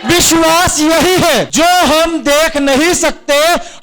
विश्वास यही है जो हम देख नहीं सकते,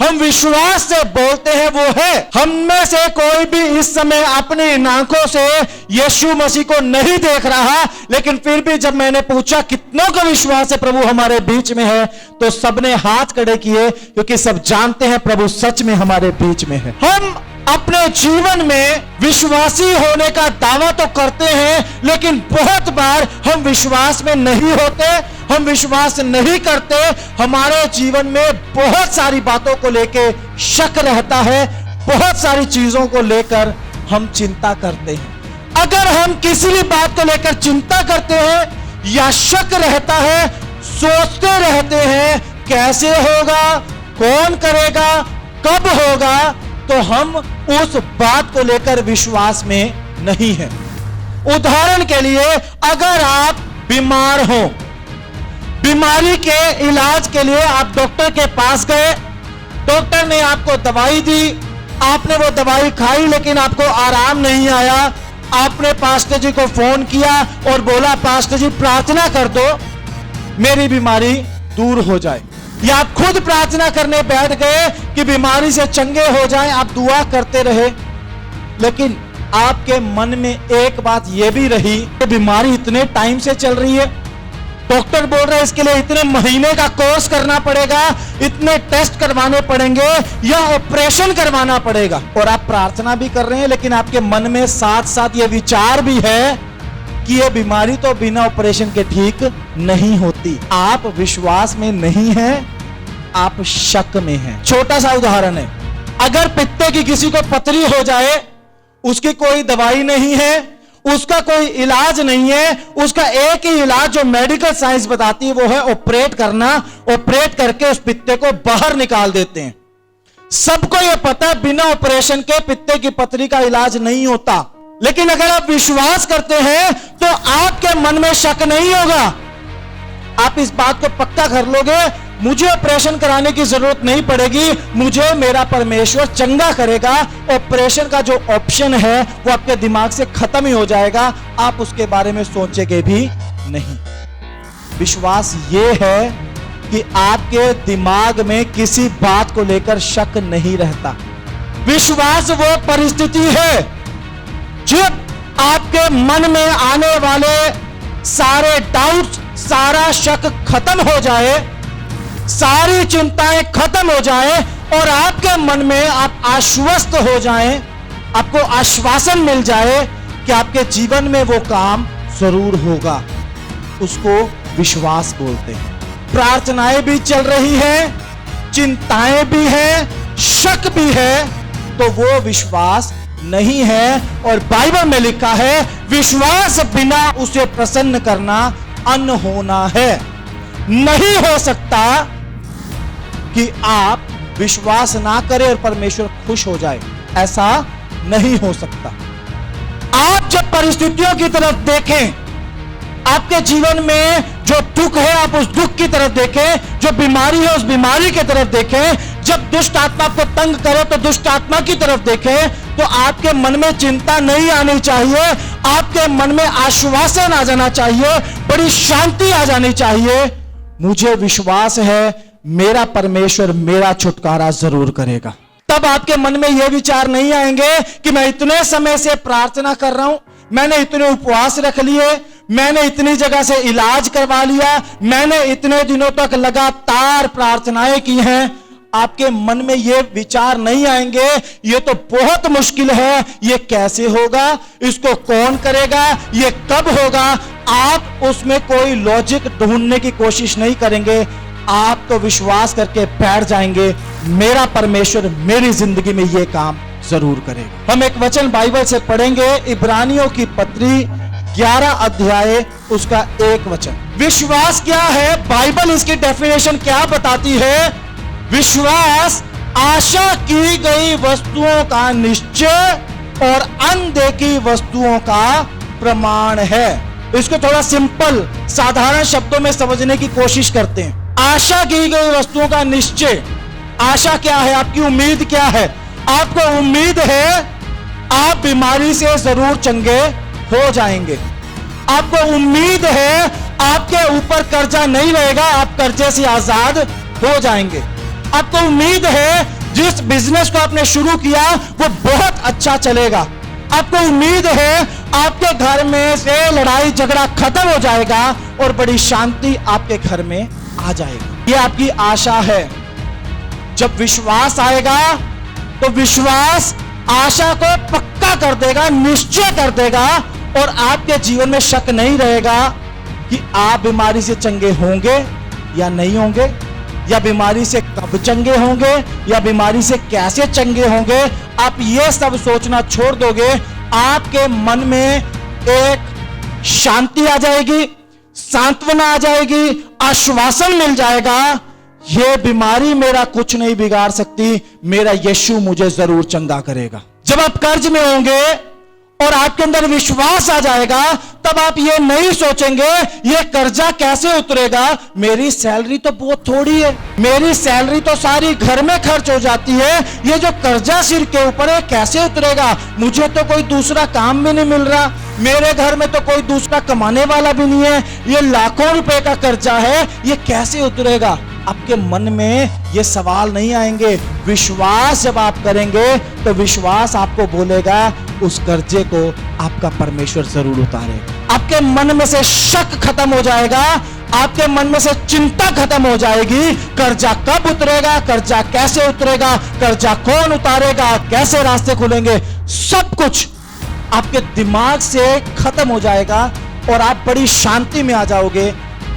हम विश्वास से बोलते हैं वो है। हम में से कोई भी इस समय अपनी आंखों से यीशु मसीह को नहीं देख रहा, लेकिन फिर भी जब मैंने पूछा कितनों का विश्वास है प्रभु हमारे बीच में है, तो सबने हाथ खड़े किए, क्योंकि सब जानते हैं प्रभु सच में हमारे बीच में है। हम अपने जीवन में विश्वासी होने का दावा तो करते हैं, लेकिन बहुत बार हम विश्वास में नहीं होते, हम विश्वास नहीं करते। हमारे जीवन में बहुत सारी बातों को लेकर शक रहता है, बहुत सारी चीजों को लेकर हम चिंता करते हैं। अगर हम किसी भी बात को लेकर चिंता करते हैं या शक रहता है, सोचते रहते हैं कैसे होगा, कौन करेगा, कब होगा, तो हम उस बात को लेकर विश्वास में नहीं है। उदाहरण के लिए, अगर आप बीमार हो, बीमारी के इलाज के लिए आप डॉक्टर के पास गए, डॉक्टर ने आपको दवाई दी, आपने वो दवाई खाई लेकिन आपको आराम नहीं आया, आपने पास्टर जी को फोन किया और बोला पास्टर जी प्रार्थना कर दो मेरी बीमारी दूर हो जाए, या आप खुद प्रार्थना करने बैठ गए कि बीमारी से चंगे हो जाएं, आप दुआ करते रहे, लेकिन आपके मन में एक बात यह भी रही कि बीमारी इतने टाइम से चल रही है, डॉक्टर बोल रहे हैं इसके लिए इतने महीने का कोर्स करना पड़ेगा, इतने टेस्ट करवाने पड़ेंगे या ऑपरेशन करवाना पड़ेगा, और आप प्रार्थना भी कर रहे हैं, लेकिन आपके मन में साथ साथ ये विचार भी है कि ये बीमारी तो बिना ऑपरेशन के ठीक नहीं होती। आप विश्वास में नहीं हैं, आप शक में हैं। छोटा सा उदाहरण है, अगर पित्ते की किसी को पथरी हो जाए, उसकी कोई दवाई नहीं है, उसका कोई इलाज नहीं है, उसका एक ही इलाज जो मेडिकल साइंस बताती है वो है ऑपरेट करना। ऑपरेट करके उस पित्ते को बाहर निकाल देते हैं। सबको यह पता है बिना ऑपरेशन के पित्ते की पथरी का इलाज नहीं होता, लेकिन अगर आप विश्वास करते हैं तो आपके मन में शक नहीं होगा। आप इस बात को पक्का कर लोगे, मुझे ऑपरेशन कराने की जरूरत नहीं पड़ेगी, मुझे मेरा परमेश्वर चंगा करेगा। ऑपरेशन का जो ऑप्शन है वो आपके दिमाग से खत्म ही हो जाएगा, आप उसके बारे में सोचेंगे भी नहीं। विश्वास ये है कि आपके दिमाग में किसी बात को लेकर शक नहीं रहता। विश्वास वो परिस्थिति है जब आपके मन में आने वाले सारे डाउट्स, सारा शक खत्म हो जाए, सारी चिंताएं खत्म हो जाए और आपके मन में आप आश्वस्त हो जाएं, आपको आश्वासन मिल जाए कि आपके जीवन में वो काम जरूर होगा। उसको विश्वास बोलते हैं। प्रार्थनाएं भी चल रही हैं, चिंताएं भी हैं, शक भी है, तो वो विश्वास नहीं है। और बाइबल में लिखा है विश्वास बिना उसे प्रसन्न करना अनहोना है। नहीं हो सकता कि आप विश्वास ना करें और परमेश्वर खुश हो जाए, ऐसा नहीं हो सकता। आप जब परिस्थितियों की तरफ देखें, आपके जीवन में जो दुख है आप उस दुख की तरफ देखें, जो बीमारी है उस बीमारी की तरफ देखें, जब दुष्ट आत्मा आपको तंग करे तो दुष्ट आत्मा की तरफ देखें, तो आपके मन में चिंता नहीं आनी चाहिए, आपके मन में आश्वासन आ जाना चाहिए, बड़ी शांति आ जानी चाहिए। मुझे विश्वास है मेरा परमेश्वर मेरा छुटकारा जरूर करेगा। तब आपके मन में यह विचार नहीं आएंगे कि मैं इतने समय से प्रार्थना कर रहा हूं, मैंने इतने उपवास रख लिए, मैंने इतनी जगह से इलाज करवा लिया, मैंने इतने दिनों तक लगातार प्रार्थनाएं की हैं। आपके मन में ये विचार नहीं आएंगे ये तो बहुत मुश्किल है, ये कैसे होगा, इसको कौन करेगा, ये कब होगा। आप उसमें कोई लॉजिक ढूंढने की कोशिश नहीं करेंगे, आप तो विश्वास करके बैठ जाएंगे मेरा परमेश्वर मेरी जिंदगी में ये काम जरूर करेगा। हम एक वचन बाइबल से पढ़ेंगे, इब्रानियों की पत्री 11 अध्याय उसका 1 वचन। विश्वास क्या है, बाइबल इसकी डेफिनेशन क्या बताती है? विश्वास आशा की गई वस्तुओं का निश्चय और अनदेखी वस्तुओं का प्रमाण है। इसको थोड़ा सिंपल साधारण शब्दों में समझने की कोशिश करते हैं। आशा की गई वस्तुओं का निश्चय, आशा क्या है, आपकी उम्मीद क्या है? आपको उम्मीद है आप बीमारी से जरूर चंगे हो जाएंगे, आपको उम्मीद है आपके ऊपर कर्जा नहीं रहेगा, आप कर्जे से आजाद हो जाएंगे। आपको उम्मीद है जिस बिजनेस को आपने शुरू किया वो बहुत अच्छा चलेगा। आपको उम्मीद है आपके घर में से लड़ाई झगड़ा खत्म हो जाएगा और बड़ी शांति आपके घर में आ जाएगी। ये आपकी आशा है। जब विश्वास आएगा तो विश्वास आशा को पक्का कर देगा, निश्चय कर देगा, और आपके जीवन में शक नहीं रहेगा कि आप बीमारी से चंगे होंगे या नहीं होंगे, या बीमारी से कब चंगे होंगे, या बीमारी से कैसे चंगे होंगे। आप ये सब सोचना छोड़ दोगे। आपके मन में एक शांति आ जाएगी, सांत्वना आ जाएगी, आश्वासन मिल जाएगा। ये बीमारी मेरा कुछ नहीं बिगाड़ सकती, मेरा यीशु मुझे जरूर चंगा करेगा। जब आप कर्ज में होंगे और आपके अंदर विश्वास आ जाएगा, तब आप ये नहीं सोचेंगे ये कर्जा कैसे उतरेगा, मेरी सैलरी तो बहुत थोड़ी है, मेरी सैलरी तो सारी घर में खर्च हो जाती है, ये जो कर्जा सिर के ऊपर है कैसे उतरेगा, मुझे तो कोई दूसरा काम भी नहीं मिल रहा, मेरे घर में तो कोई दूसरा कमाने वाला भी नहीं है, ये लाखों रुपए का कर्जा है, ये कैसे उतरेगा। आपके मन में ये सवाल नहीं आएंगे। विश्वास जब आप करेंगे तो विश्वास आपको बोलेगा उस कर्जे को आपका परमेश्वर जरूर उतारेगा। आपके मन में से शक खत्म हो जाएगा, आपके मन में से चिंता खत्म हो जाएगी। कर्जा कब उतरेगा, कर्जा कैसे उतरेगा, कर्जा कौन उतारेगा, कैसे रास्ते खुलेंगे, सब कुछ आपके दिमाग से खत्म हो जाएगा और आप बड़ी शांति में आ जाओगे।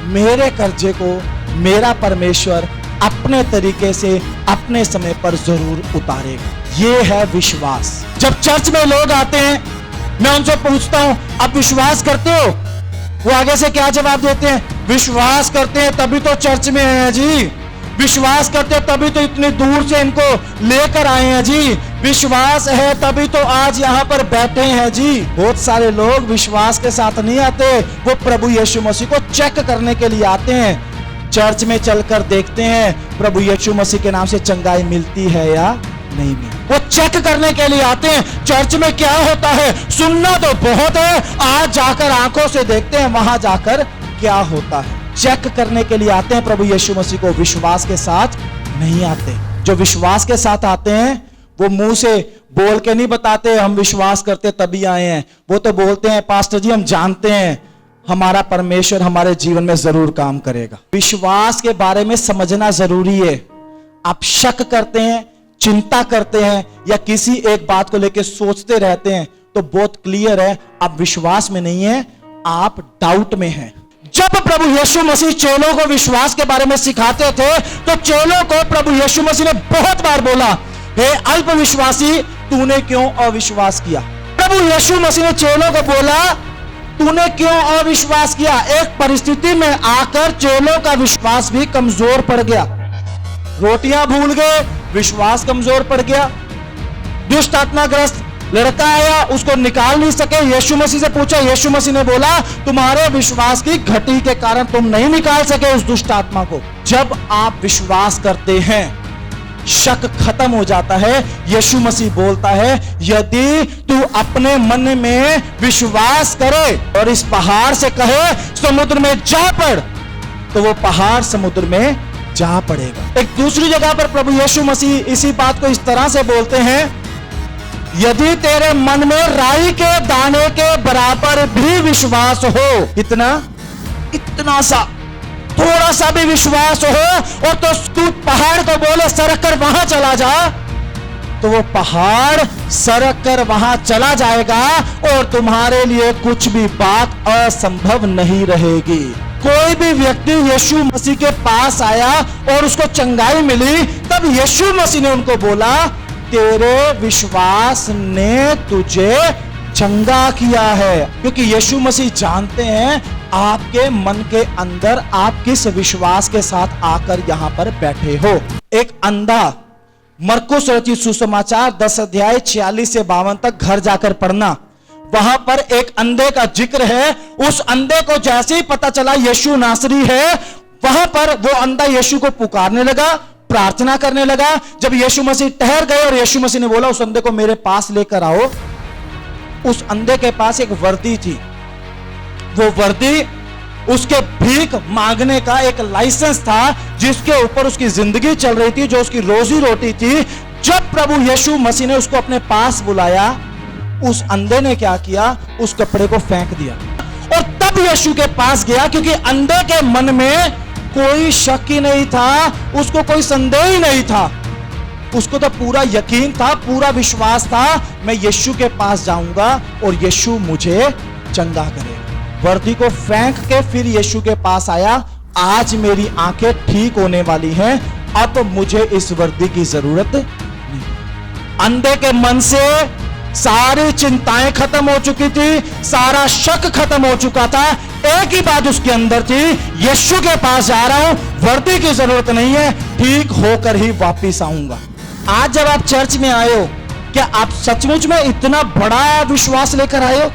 मेरे कर्जे को मेरा परमेश्वर अपने तरीके से अपने समय पर जरूर उतारेगा। ये है विश्वास। जब चर्च में लोग आते हैं, मैं उनसे पूछता हूं आप विश्वास करते हो, वो आगे से क्या जवाब देते हैं, विश्वास करते हैं तभी तो चर्च में आए हैं जी, विश्वास करते हैं तभी तो इतनी दूर से इनको लेकर आए हैं जी, विश्वास है तभी तो आज यहाँ पर बैठे हैं जी। बहुत सारे लोग विश्वास के साथ नहीं आते, वो प्रभु यीशु मसीह को चेक करने के लिए आते हैं। चर्च में चलकर देखते हैं प्रभु यीशु मसीह के नाम से चंगाई मिलती है या नहीं मिलती, वो चेक करने के लिए आते हैं। चर्च में क्या होता है सुनना तो बहुत है, आज जाकर आंखों से देखते हैं वहां जाकर क्या होता है। चेक करने के लिए आते हैं प्रभु यीशु मसीह को, विश्वास के साथ नहीं आते। जो विश्वास के साथ आते हैं वो मुंह से बोल के नहीं बताते हम विश्वास करते तभी आए हैं, वो तो बोलते हैं पास्टर जी हम जानते हैं हमारा परमेश्वर हमारे जीवन में जरूर काम करेगा। विश्वास के बारे में समझना जरूरी है। आप शक करते हैं, चिंता करते हैं, या किसी एक बात को लेकर सोचते रहते हैं, तो बहुत क्लियर है आप विश्वास में नहीं है, आप डाउट में हैं। जब प्रभु यीशु मसीह चेलों को विश्वास के बारे में सिखाते थे तो चेलों को प्रभु यीशु मसीह ने बहुत बार बोला, हे अल्पविश्वासी तूने क्यों अविश्वास किया। प्रभु यीशु मसीह ने चेलों को बोला तूने क्यों अविश्वास किया। एक परिस्थिति में आकर चेलों का विश्वास भी कमजोर पड़ गया, रोटियां भूल गए, विश्वास कमजोर पड़ गया। दुष्ट आत्माग्रस्त लड़का आया, उसको निकाल नहीं सके, यीशु मसीह से पूछा, यीशु मसीह ने बोला तुम्हारे विश्वास की घटी के कारण तुम नहीं निकाल सके उस दुष्ट आत्मा को। जब आप विश्वास करते हैं शक खत्म हो जाता है। यीशु मसीह बोलता है यदि तू अपने मन में विश्वास करे और इस पहाड़ से कहे समुद्र में जा पड़, तो वो पहाड़ समुद्र में जा पड़ेगा। एक दूसरी जगह पर प्रभु यीशु मसीह इसी बात को इस तरह से बोलते हैं, यदि तेरे मन में राई के दाने के बराबर भी विश्वास हो, इतना सा थोड़ा सा भी विश्वास हो और तो तू पहाड़ को बोले सरक कर वहां चला जा, तो वो पहाड़ सरक कर वहां चला जाएगा और तुम्हारे लिए कुछ भी बात असंभव नहीं रहेगी। कोई भी व्यक्ति यीशु मसीह के पास आया और उसको चंगाई मिली, तब यीशु मसीह ने उनको बोला तेरे विश्वास ने तुझे चंगा किया है, क्योंकि यीशु मसीह जानते हैं आपके मन के अंदर आप किस विश्वास के साथ आकर यहां पर बैठे हो। एक अंधा, मरकुस रचित सुसमाचार 10 अध्याय 46 से 52 तक घर जाकर पढ़ना, वहां पर एक अंधे का जिक्र है। उस अंधे को जैसे ही पता चला यीशु नासरी है, वहां पर वो अंधा यीशु को पुकारने लगा, प्रार्थना करने लगा। जब यीशु मसीह ठहर गए और यीशु मसीह ने बोला उस अंधे को मेरे पास लेकर आओ, उस अंधे के पास एक वर्दी थी, वो वर्दी उसके भीख मांगने का एक लाइसेंस था, जिसके ऊपर उसकी जिंदगी चल रही थी, जो उसकी रोजी रोटी थी। जब प्रभु यीशु मसीह ने उसको अपने पास बुलाया, उस अंधे ने क्या किया? उस कपड़े को फेंक दिया और तब यीशु के पास गया, क्योंकि अंधे के मन में कोई शक ही नहीं था, उसको कोई संदेह ही नहीं था, उसको तो पूरा यकीन था, पूरा विश्वास था, मैं यीशु के पास जाऊंगा और यीशु मुझे चंगा करेगा। वर्दी को फेंक के फिर यीशु के पास आया, आज मेरी आंखें ठीक होने वाली हैं, अब मुझे इस वर्दी की जरूरत नहीं। अंधे के मन से सारी चिंताएं खत्म हो चुकी थी, सारा शक खत्म हो चुका था। एक ही बात उसके अंदर थी, यीशु के पास जा रहा हूं, वर्दी की जरूरत नहीं है, ठीक होकर ही वापिस आऊंगा। आज जब आप चर्च में आए हो, क्या आप सचमुच में इतना बड़ा विश्वास लेकर आए हो?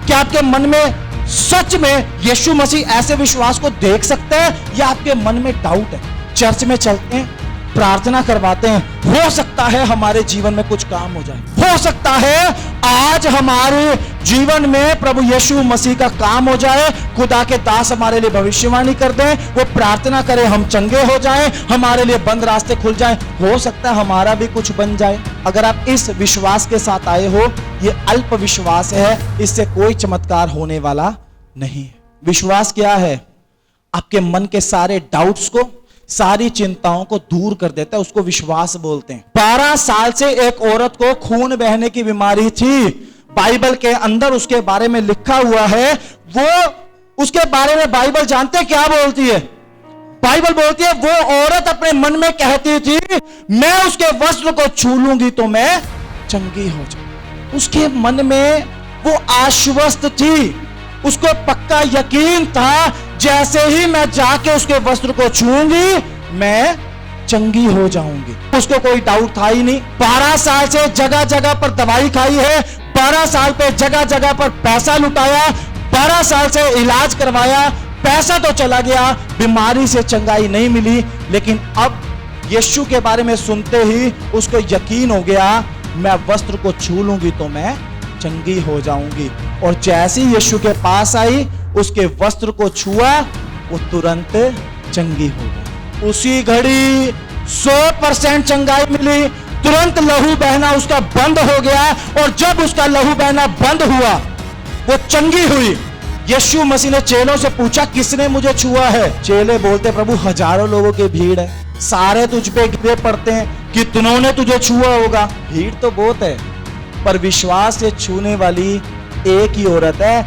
क्या आपके मन में सच में यीशु मसीह ऐसे विश्वास को देख सकते हैं, या आपके मन में डाउट है? चर्च में चलते हैं, प्रार्थना करवाते हैं, हो सकता है हमारे जीवन में कुछ काम हो जाए, हो सकता है आज हमारे जीवन में प्रभु यीशु मसीह का काम हो जाए, खुदा के दास हमारे लिए भविष्यवाणी कर दें, वो प्रार्थना करें, हम चंगे हो जाएं, हमारे लिए बंद रास्ते खुल जाएं, हो सकता है हमारा भी कुछ बन जाए। अगर आप इस विश्वास के साथ आए हो, ये अल्प विश्वास है, इससे कोई चमत्कार होने वाला नहीं है। विश्वास क्या है? आपके मन के सारे डाउट्स को, सारी चिंताओं को दूर कर देता है, उसको विश्वास बोलते हैं। 12 साल से एक औरत को खून बहने की बीमारी थी, बाइबल के अंदर उसके बारे में लिखा हुआ है। वो उसके बारे में बाइबल जानते क्या बोलती है? बाइबल बोलती है वो औरत अपने मन में कहती थी, मैं उसके वस्त्र को छू लूंगी तो मैं चंगी हो जाऊं। उसके मन में वो आश्वस्त थी, उसको पक्का यकीन था, जैसे ही मैं जाके उसके वस्त्र को छूंगी मैं चंगी हो जाऊंगी। उसको कोई डाउट था ही नहीं। 12 साल से जगह जगह पर दवाई खाई है, 12 साल पे जगह जगह पर पैसा लुटाया, 12 साल से इलाज करवाया, पैसा तो चला गया, बीमारी से चंगाई नहीं मिली। लेकिन अब यीशु के बारे में सुनते ही उसको यकीन हो गया, मैं वस्त्र को छू लूंगी तो मैं चंगी हो जाऊंगी। और जैसे ही यीशु के पास आई, उसके वस्त्र को छुआ, वो तुरंत चंगी हो गई। उसी घड़ी 100% चंगाई मिली, तुरंत लहू बहना उसका बंद हो गया। और जब उसका लहू बहना बंद हुआ, वो चंगी हुई। यीशु मसीह ने चेलों से पूछा, किसने मुझे छुआ है? चेले बोलते, प्रभु हजारों लोगों की भीड़ है, सारे तुझ पे गिरे पड़ते हैं, कितनों ने तुझे छुआ होगा? भीड़ तो बहुत है, पर विश्वास से छूने वाली एक ही औरत है,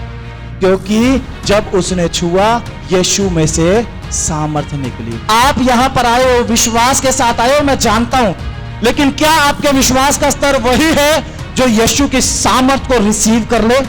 क्योंकि जब उसने छुआ, यीशु में से सामर्थ निकली। आप यहां पर आए हो, विश्वास के साथ आए हो, मैं जानता हूं, लेकिन क्या आपके विश्वास का स्तर वही है जो यीशु की सामर्थ को रिसीव कर ले,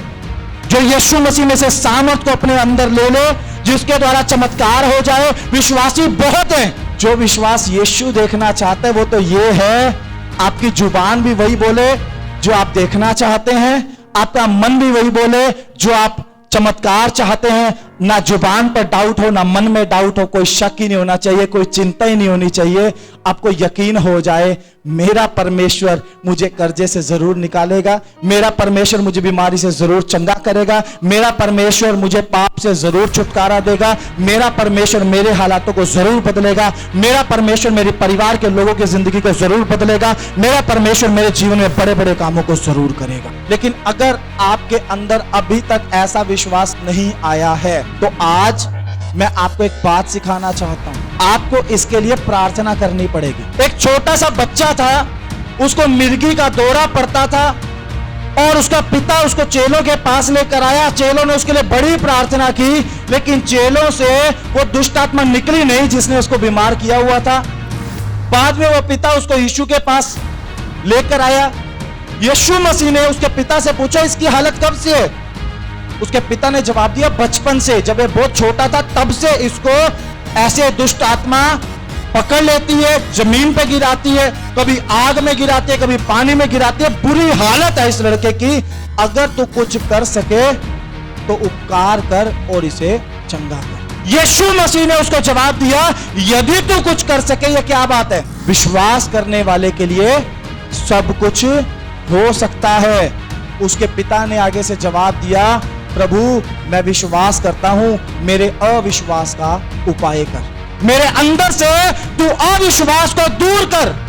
जो यीशु मसीह में से सामर्थ को अपने अंदर ले ले, जिसके द्वारा चमत्कार हो जाए? विश्वासी बहुत हैं। जो विश्वास यीशु देखना चाहते हैं, वो तो ये है, आपकी जुबान भी वही बोले जो आप देखना चाहते हैं, आपका मन भी वही बोले जो आप चमत्कार चाहते हैं। ना जुबान पर डाउट हो, ना मन में डाउट हो, कोई शक ही नहीं होना चाहिए, कोई चिंता ही नहीं होनी चाहिए। आपको यकीन हो जाए, मेरा परमेश्वर मुझे कर्जे से जरूर निकालेगा, मेरा परमेश्वर मुझे बीमारी से जरूर चंगा करेगा, मेरा परमेश्वर मुझे पाप से जरूर छुटकारा देगा, मेरा परमेश्वर मेरे हालातों को जरूर बदलेगा, मेरा परमेश्वर मेरे परिवार के लोगों की जिंदगी को जरूर बदलेगा, मेरा परमेश्वर मेरे जीवन में बड़े बड़े कामों को जरूर करेगा। लेकिन अगर आपके अंदर अभी तक ऐसा विश्वास नहीं आया है, तो आज मैं आपको एक बात सिखाना चाहता हूं। आपको इसके लिए प्रार्थना करनी पड़ेगी। एक छोटा सा बच्चा था, उसको मिर्गी का दौरा पड़ता था, और उसका पिता उसको चेलों के पास लेकर आया। चेलों ने उसके लिए बड़ी प्रार्थना की, लेकिन चेलों से वो दुष्ट आत्मा निकली नहीं जिसने उसको बीमार किया हुआ था। बाद में वो पिता उसको यीशु के पास लेकर आया। यीशु मसीह ने उसके पिता से पूछा, इसकी हालत कब से है? उसके पिता ने जवाब दिया, बचपन से, जब ये बहुत छोटा था तब से इसको ऐसे दुष्ट आत्मा पकड़ लेती है, जमीन पे गिराती है, कभी आग में गिराती है, कभी पानी में गिराती है। बुरी हालत है इस लड़के की। अगर तू कुछ कर सके तो उपकार कर और इसे चंगा कर। यीशु मसीह ने उसको जवाब दिया, यदि तू कुछ कर सके, ये क्या बात है? विश्वास करने वाले के लिए सब कुछ हो सकता है। उसके पिता ने आगे से जवाब दिया, प्रभु मैं विश्वास करता हूं, मेरे अविश्वास का उपाय कर, मेरे अंदर से तू अविश्वास को दूर कर।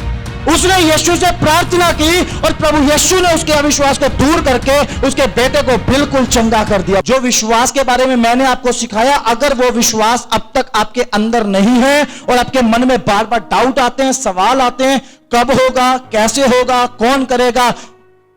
उसने यीशु से प्रार्थना की और प्रभु यीशु ने उसके अविश्वास को दूर करके उसके बेटे को बिल्कुल चंगा कर दिया। जो विश्वास के बारे में मैंने आपको सिखाया, अगर वो विश्वास अब तक आपके अंदर नहीं है और आपके मन में बार बार डाउट आते हैं, सवाल आते हैं, कब होगा, कैसे होगा, कौन करेगा,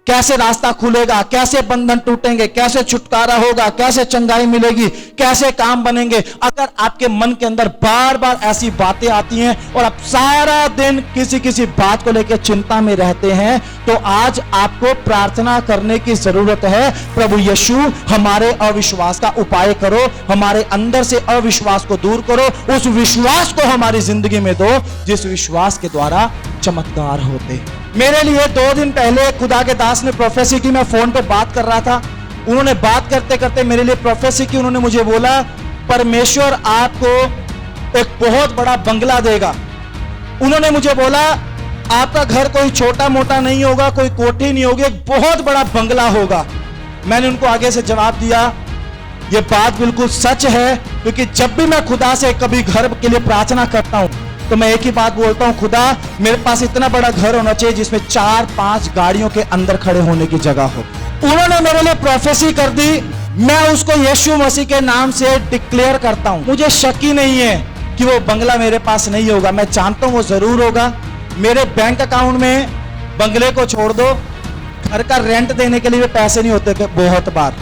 कैसे रास्ता खुलेगा, कैसे बंधन टूटेंगे, कैसे छुटकारा होगा, कैसे चंगाई मिलेगी, कैसे काम बनेंगे, अगर आपके मन के अंदर बार बार ऐसी बातें आती हैं और आप सारा दिन किसी किसी बात को लेकर चिंता में रहते हैं, तो आज आपको प्रार्थना करने की जरूरत है। प्रभु यीशु हमारे अविश्वास का उपाय करो, हमारे अंदर से अविश्वास को दूर करो, उस विश्वास को हमारी जिंदगी में दो जिस विश्वास के द्वारा चमत्कार होते। मेरे लिए 2 दिन पहले खुदा के दास ने प्रोफेसी की, मैं फोन पे बात कर रहा था, उन्होंने बात करते करते मेरे लिए प्रोफेसी की। उन्होंने मुझे बोला परमेश्वर आपको एक बहुत बड़ा बंगला देगा। उन्होंने मुझे बोला आपका घर कोई छोटा मोटा नहीं होगा, कोई कोठी नहीं होगी, एक बहुत बड़ा बंगला होगा। मैंने उनको आगे से जवाब दिया यह बात बिल्कुल सच है, क्योंकि जब भी मैं खुदा से कभी घर के लिए प्रार्थना करता हूं तो मैं एक ही बात बोलता हूं, खुदा मेरे पास इतना बड़ा घर होना चाहिए जिसमें 4-5 गाड़ियों के अंदर खड़े होने की जगह हो। उन्होंने मेरे लिए प्रोफेसी कर दी, मैं उसको यीशु मसीह के नाम से डिक्लेयर करता हूं। मुझे शक ही नहीं है कि वो बंगला मेरे पास नहीं होगा, मैं जानता हूं वो जरूर होगा। मेरे बैंक अकाउंट में बंगले को छोड़ दो, घर का रेंट देने के लिए पैसे नहीं होते बहुत बार,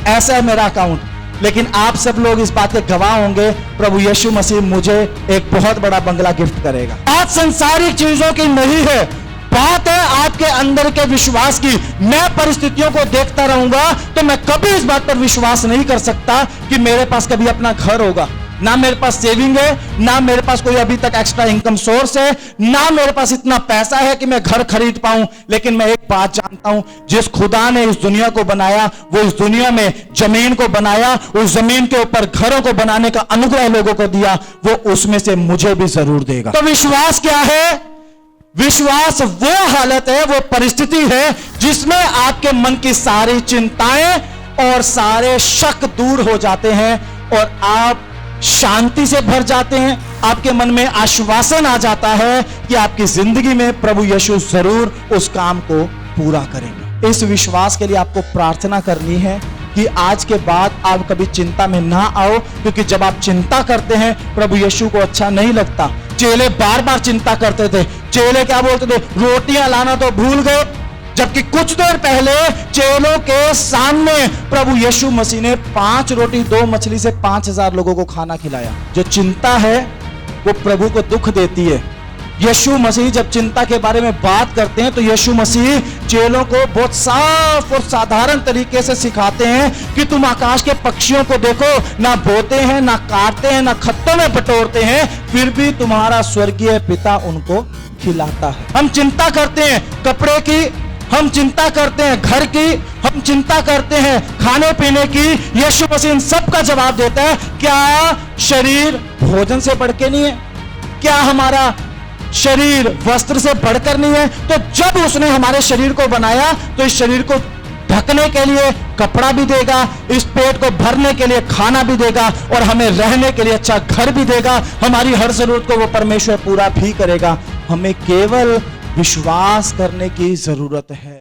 ऐसा है मेरा अकाउंट। लेकिन आप सब लोग इस बात के गवाह होंगे, प्रभु यीशु मसीह मुझे एक बहुत बड़ा बंगला गिफ्ट करेगा। बात संसारिक चीजों की नहीं है, बात है आपके अंदर के विश्वास की। मैं परिस्थितियों को देखता रहूंगा तो मैं कभी इस बात पर विश्वास नहीं कर सकता कि मेरे पास कभी अपना घर होगा। ना मेरे पास सेविंग है, ना मेरे पास कोई अभी तक एक्स्ट्रा इनकम सोर्स है, ना मेरे पास इतना पैसा है कि मैं घर खरीद पाऊं। लेकिन मैं एक बात जानता हूं, जिस खुदा ने इस दुनिया को बनाया वो इस दुनिया में जमीन को बनाया, उस जमीन के ऊपर घरों को बनाने का अनुग्रह लोगों को दिया, वो उसमें से मुझे भी जरूर देगा। तो विश्वास क्या है? विश्वास वो हालत है, वो परिस्थिति है जिसमें आपके मन की सारी चिंताएं और सारे शक दूर हो जाते हैं और आप शांति से भर जाते हैं। आपके मन में आश्वासन आ जाता है कि आपकी जिंदगी में प्रभु यीशु जरूर उस काम को पूरा करेंगे। इस विश्वास के लिए आपको प्रार्थना करनी है कि आज के बाद आप कभी चिंता में ना आओ, क्योंकि जब आप चिंता करते हैं प्रभु यीशु को अच्छा नहीं लगता। चेले बार बार चिंता करते थे। चेले क्या बोलते थे? रोटियां लाना तो भूल गए, जबकि कुछ देर पहले चेलों के सामने प्रभु यीशु मसीह ने 5 रोटी 2 मछली से 5000 लोगों को खाना खिलाया। जो चिंता है वो प्रभु को दुख देती है। यीशु मसीह जब चिंता के बारे में बात करते हैं तो यीशु मसीह चेलों को बहुत साफ और साधारण तरीके से सिखाते हैं कि तुम आकाश के पक्षियों को देखो, ना बोते हैं, ना काटते हैं, ना खत्तों में बटोरते हैं, फिर भी तुम्हारा स्वर्गीय पिता उनको खिलाता है। हम चिंता करते हैं कपड़े की, हम चिंता करते हैं घर की, हम चिंता करते हैं खाने पीने की। यीशु मसीह इन सब का जवाब देता है, क्या शरीर भोजन से बढ़ के नहीं है? क्या हमारा शरीर वस्त्र से बढ़कर नहीं है? तो जब उसने हमारे शरीर को बनाया तो इस शरीर को ढकने के लिए कपड़ा भी देगा, इस पेट को भरने के लिए खाना भी देगा और हमें रहने के लिए अच्छा घर भी देगा। हमारी हर जरूरत को वो परमेश्वर पूरा भी करेगा। हमें केवल विश्वास करने की जरूरत है।